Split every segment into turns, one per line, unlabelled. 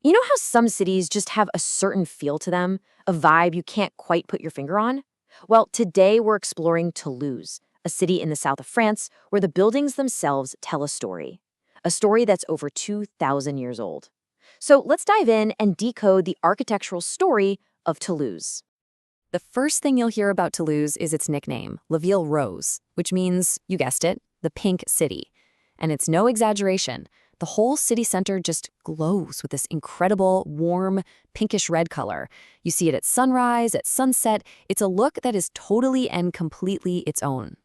You know how some cities just have a certain feel to them, a vibe you can't quite put your finger on? Well, today we're exploring Toulouse, a city in the south of France where the buildings themselves tell a story that's over 2,000 years old. So let's dive in and decode the architectural story of Toulouse.
The first thing you'll hear about Toulouse is its nickname, La Ville Rose, which means, you guessed it, the pink city. And it's no exaggeration. The whole city center just glows with this incredible, warm, pinkish red color. You see it at sunrise, at sunset. It's a look that is totally and completely its own.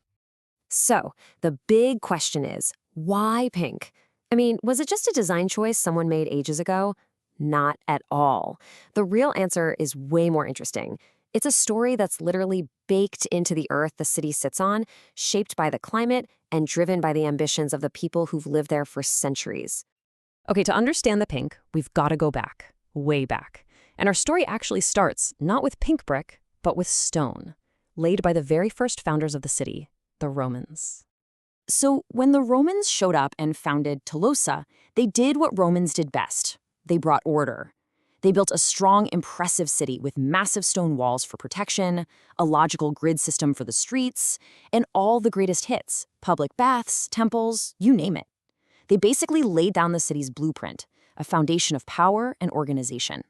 So, the big question is, why pink? I mean, was it just a design choice someone made ages ago? Not at all. The real answer is way more interesting. It's a story that's literally baked into the earth the city sits on, shaped by the climate, and driven by the ambitions of the people who've lived there for centuries.
Okay, to understand the pink, we've got to go back, way back. And our story actually starts not with pink brick, but with stone, laid by the very first founders of the city, the Romans. So when the Romans showed up and founded Toulouse, they did what Romans did best. They brought order. They built a strong, impressive city with massive stone walls for protection, a logical grid system for the streets, and all the greatest hits, public baths, temples, you name it. They basically laid down the city's blueprint, a foundation of power and organization.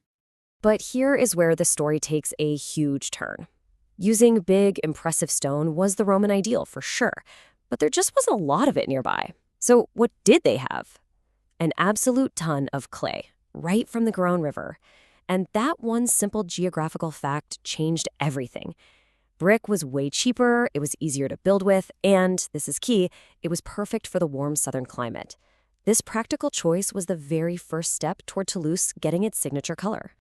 But here is where the story takes a huge turn. Using big, impressive stone was the Roman ideal for sure, but there just wasn't a lot of it nearby. So what did they have? An absolute ton of clay, right from the Garonne River. And that one simple geographical fact changed everything. Brick was way cheaper, it was easier to build with, and, this is key, it was perfect for the warm southern climate. This practical choice was the very first step toward Toulouse getting its signature color.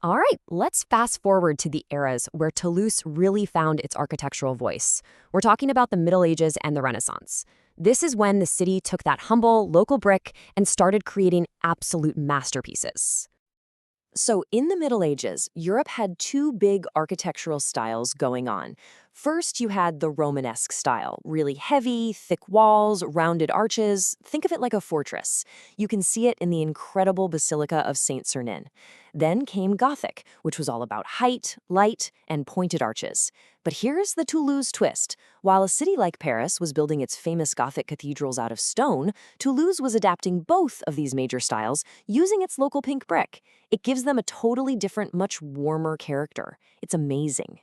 All right, let's fast forward to the eras where Toulouse really found its architectural voice. We're talking about the Middle Ages and the Renaissance. This is when the city took that humble, local brick and started creating absolute masterpieces. So in the Middle Ages, Europe had two big architectural styles going on. First, you had the Romanesque style, really heavy, thick walls, rounded arches. Think of it like a fortress. You can see it in the incredible Basilica of Saint Sernin. Then came Gothic, which was all about height, light, and pointed arches. But here's the Toulouse twist. While a city like Paris was building its famous Gothic cathedrals out of stone, Toulouse was adapting both of these major styles using its local pink brick. It gives them a totally different, much warmer character. It's amazing.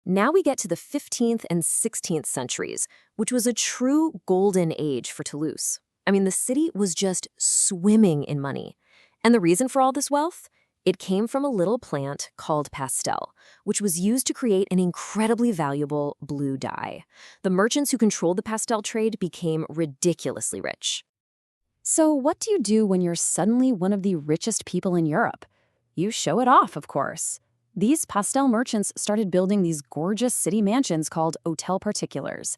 Now we get to the 15th and 16th centuries, which was a true golden age for Toulouse. I mean, the city was just swimming in money. And the reason for all this wealth? It came from a little plant called pastel, which was used to create an incredibly valuable blue dye. The merchants who controlled the pastel trade became ridiculously rich. So what do you do when you're suddenly one of the richest people in Europe? You show it off, of course. These pastel merchants started building these gorgeous city mansions called hôtels particuliers.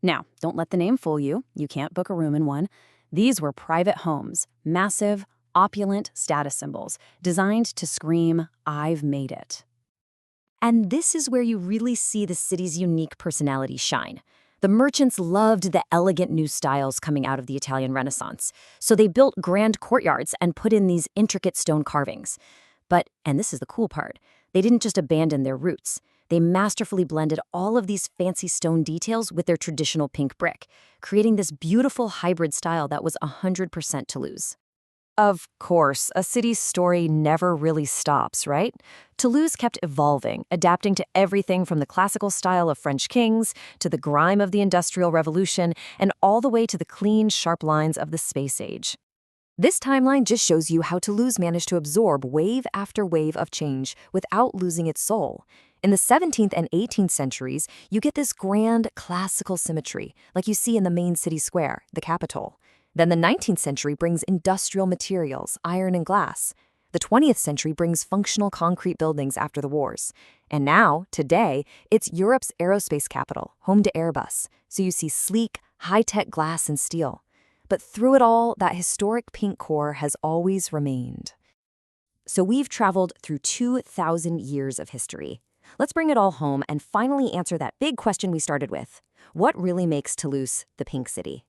Now, don't let the name fool you. You can't book a room in one. These were private homes, massive, opulent status symbols, designed to scream, "I've made it." And this is where you really see the city's unique personality shine. The merchants loved the elegant new styles coming out of the Italian Renaissance, so they built grand courtyards and put in these intricate stone carvings. But, and this is the cool part, they didn't just abandon their roots. They masterfully blended all of these fancy stone details with their traditional pink brick, creating this beautiful hybrid style that was 100% Toulouse. Of course, a city's story never really stops, right? Toulouse kept evolving, adapting to everything from the classical style of French kings to the grime of the Industrial Revolution and all the way to the clean, sharp lines of the space age. This timeline just shows you how Toulouse managed to absorb wave after wave of change without losing its soul. In the 17th and 18th centuries, you get this grand classical symmetry, like you see in the main city square, the Capitol. Then the 19th century brings industrial materials, iron and glass. The 20th century brings functional concrete buildings after the wars. And now, today, it's Europe's aerospace capital, home to Airbus. So you see sleek, high-tech glass and steel. But through it all, that historic pink core has always remained. So we've traveled through 2,000 years of history. Let's bring it all home and finally answer that big question we started with. What really makes Toulouse the pink city?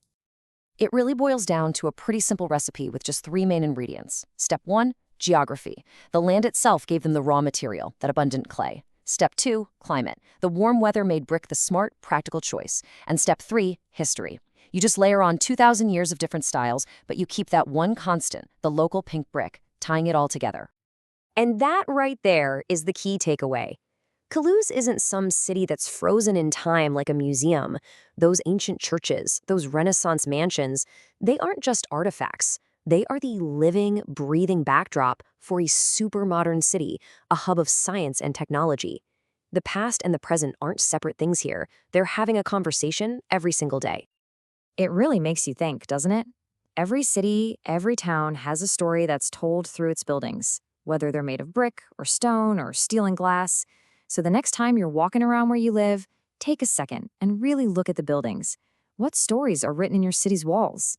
It really boils down to a pretty simple recipe with just 3 main ingredients. Step 1,
Geography. The land itself gave them the raw material, that abundant clay. Step 2, climate. The warm weather made brick the smart, practical choice. And step 3, history. You just layer on 2,000 years of different styles, but you keep that one constant, the local pink brick, tying it all together.
And that right there is the key takeaway. Toulouse isn't some city that's frozen in time like a museum. Those ancient churches, those Renaissance mansions, they aren't just artifacts. They are the living, breathing backdrop for a super modern city, a hub of science and technology. The past and the present aren't separate things here. They're having a conversation every single day.
It really makes you think, doesn't it? Every city, every town has a story that's told through its buildings, whether they're made of brick or stone or steel and glass. So the next time you're walking around where you live, take a second and really look at the buildings. What stories are written in your city's walls?